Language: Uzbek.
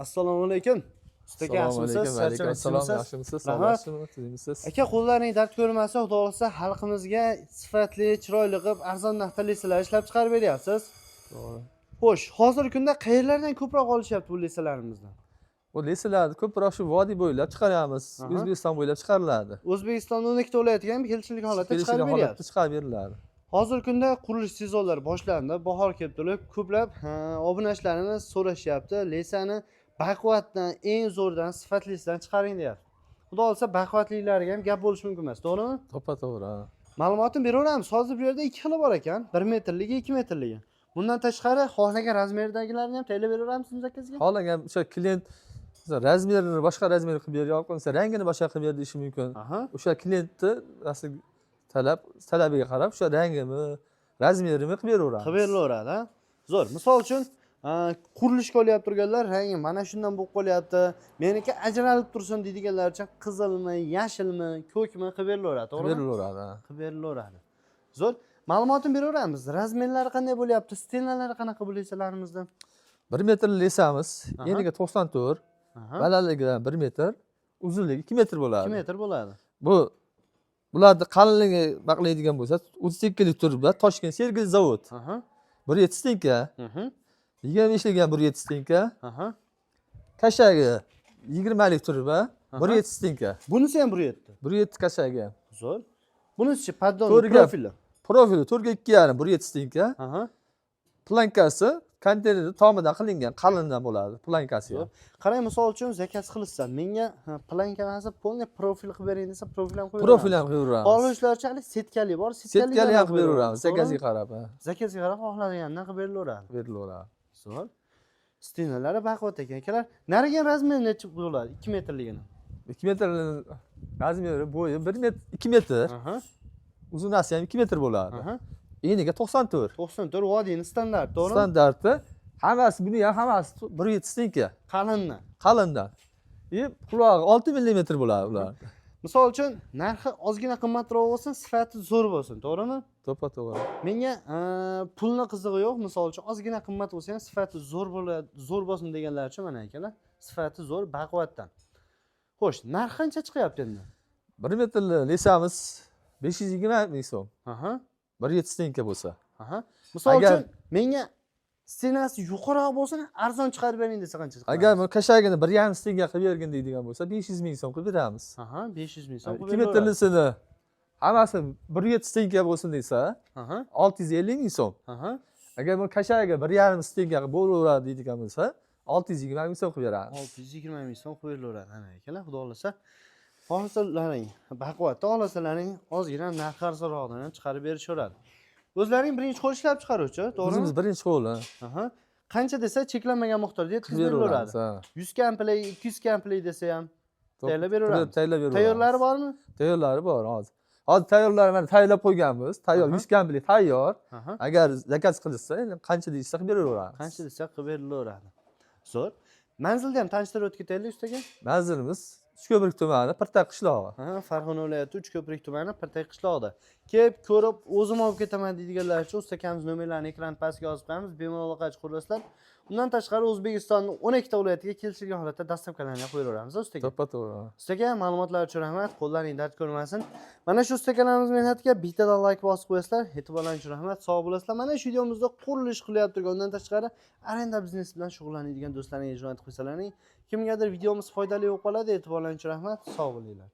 Assalomu alaykum. Ustaga yaxshimisiz? Assalom, yaxshimisiz? Sog'lommi? Tuzimisiz? Aka, qo'llaring dard ko'rmasa, xudo xolisa xalqimizga sifatli, chiroyli qilib, arzon narxda ishlab chiqarib beryapsiz. To'g'ri. Xo'sh, hozirgi kunda qayerlardan ko'proq olishyapti bu lesalarimizdan? Bu lesalarni ko'proq shu vodiy bo'ylab chiqaryapmiz. O'zbekiston bo'ylab chiqariladi. O'zbekistonda 12 ta viloyatga ham kelishlik holatda chiqarib beryapti. Chiqarib beriladi. Hozirgi kunda qurilish sezonlari boshlandi. Bahor kelib turib, ko'plab obunachilarimiz so'rashyapti. Lesani baquvvatdan, eng zo'rdan, sifatlisidan chiqaring deyapti. Xudo xolisa baquvvatliklariga ham gap bo'lishi mumkin emas, to'g'rimi? To'g'ri. Ma'lumotni beraveramiz. Hozir bu yerda 2 xil bor ekan. 1 metrligi, 2 metrligi. Bundan tashqari xohlagan razmerdagilarni ham tayyorlab beraveramizmi akangizga? Xohlagan o'sha klient razmerini boshqa razmer qilib berib qo'ysa, rangini boshqa qilib ber deyishi mumkin. O'sha klientni asl talabiga qarab o'sha rangimi, razmerini qilib beraveramiz. Qilib beraveradi. Zo'r. Misol uchun, qurilishga olyapti turganlar, rangi mana shundan bo'lib qolyapti. Meniki ajralib tursin deydiganlar uchun qizilmi, yashilmi, ko'kmi qilib beraveradi, to'g'rimi? Qilib beraveradi. Qilib beraveradi. Zo'r. Ma'lumotni beraveramiz. Razmerlari qanday bo'lyapti? Stenalari qanaqa bu lesalarimizda? 1 metr lesamiz, eniga 94, balandligi 1 metr, uzunligi 2 metr bo'ladi. 2 metr bo'ladi. Bularni qalinligi baqlaydigan bo'lsa, 32 lik turibdi, Toshkent Sergeli zavod. 170 tenka. 25 lik ham 170 tenka. Kashagi 20 lik turibdi, 170 tenka. Bunisi ham 170. 170 kashagi. Zo'r. Bunisi paddon profili. Profili 4.2,5 170 tenka. Plankasi konteynerda tomidan qilingan qalindan bo'ladi, plankasi. Qarang, misol uchun zakaz qilishsa, menga plankasi polniy profil qilib bering desa, profil ham qo'yib Profil ham qilib beramiz. Xohlovchilarcha setkali bor, setkali ham qilib beraveramiz, zakazga qarab. Zakazga qarab xohlagandan qilib berilaveradi. Berilaveradi. Zo'r. Stenalari baquvvat ekan. Akalar, narigan razmeri necha bo'ladi? 2 metrligini. 2 metr razmeri, bo'yi 1 metr, 2 metr. Uzunasi ham 2 metr bo'ladi. Eniga 94. 94 vodiyning standart, to'g'rimi? Standarti. Hammasi, buni ham hammasi 170 tenka. Qalindan. Qulog'i 6 mm bo'ladi ular. Misol uchun, narxi ozgina qimmatroq bo'lsin, sifati zo'r bo'lsin, to'g'rimi? To'g'ri. Menga pulni qizig'i yo'q, misol uchun ozgina qimmat bo'lsa ham sifati zo'r bo'lsin deganlar uchun mana akalar, sifati zo'r, baquvvatdan. Xo'sh, narx qancha chiqyapti endi? 1 metrli lesamiz 520 ming so'm. 170 tenka bo'lsa. Misol uchun, menga stenasi yuqoriroq bo'lsin, arzon chiqarib bering desa qancha chiqadi? Agar men kashagini 1,5 tenga qilib bergin deydigan bo'lsa, 500 ming so'm qilib beramiz. 500 ming so'm. 2 metrlisini hammasi 170 tenga bo'lsin desa, 650 ming so'm. Agar men kashaga 1,5 tenga qilib bo'laveradi deydigan bo'lsa, 620 ming so'm qilib beramiz. 620 ming so'm qilib berilaveradi. Ana akalar, xudo xolisa, xohlasalaring, baquvvatda xohlasalaring, ozgina narx arzonroqdan ham chiqarib berishaveradi. O'zlaring birinchi qo'l ishlab chiqaruvchi, to'g'rimi? O'zimiz birinchi qo'l. Qancha desa cheklanmagan miqdorda yetkazib berilaveradi. 100 kamplay, 200 kamplay desa ham tayyorlab beraveramiz. Tayyorlari bormi? Tayyorlari bor hozir. Hozir tayyorlarni mana tayyorlab qo'yganmiz. Tayyor 100 kamplay tayyor. Agar zakaz qilishsa, endi qancha deysa qilib beraveramiz. Qancha desa qilib berilaveradi. Zo'r. Manzilni ham tanishtirib o'tib ketaylik ustaga. Manzilimiz Uchko'prik tumani, Pirtaq qishlog'i. Farg'ona viloyati Uchko'prik tumani, Pirtaq qishlog'ida. Kelib, ko'rib, o'zim olib ketaman deydiganlar uchun ustakamiz nomerlarini ekran pastga yozib qo'yamiz, bemalol aloqaga chiqaverasizlar. Undan tashqari O'zbekistonning 12 ta viloyatiga kelishilgan holatda dastavkalarni qo'yib beraveramiz ustaga. To'g'ri. Ustaga ma'lumotlar uchun rahmat, qo'llaring dard ko'rmasin. Mana shu ustakalarimiz mehnatiga bittadan like bosib qo'yasizlar. E'tiborlaringiz uchun rahmat, sog' bo'lasizlar. Mana shu videomizda qurilish qilyapti turgan, undan tashqari arenda biznesi bilan shug'ullanadigan do'stlaringizni jo'natib qo'ysalaring, kimgadir videomiz foydali bo'lib qoladi. E'tiborlaringiz uchun rahmat, sog' bo'linglar.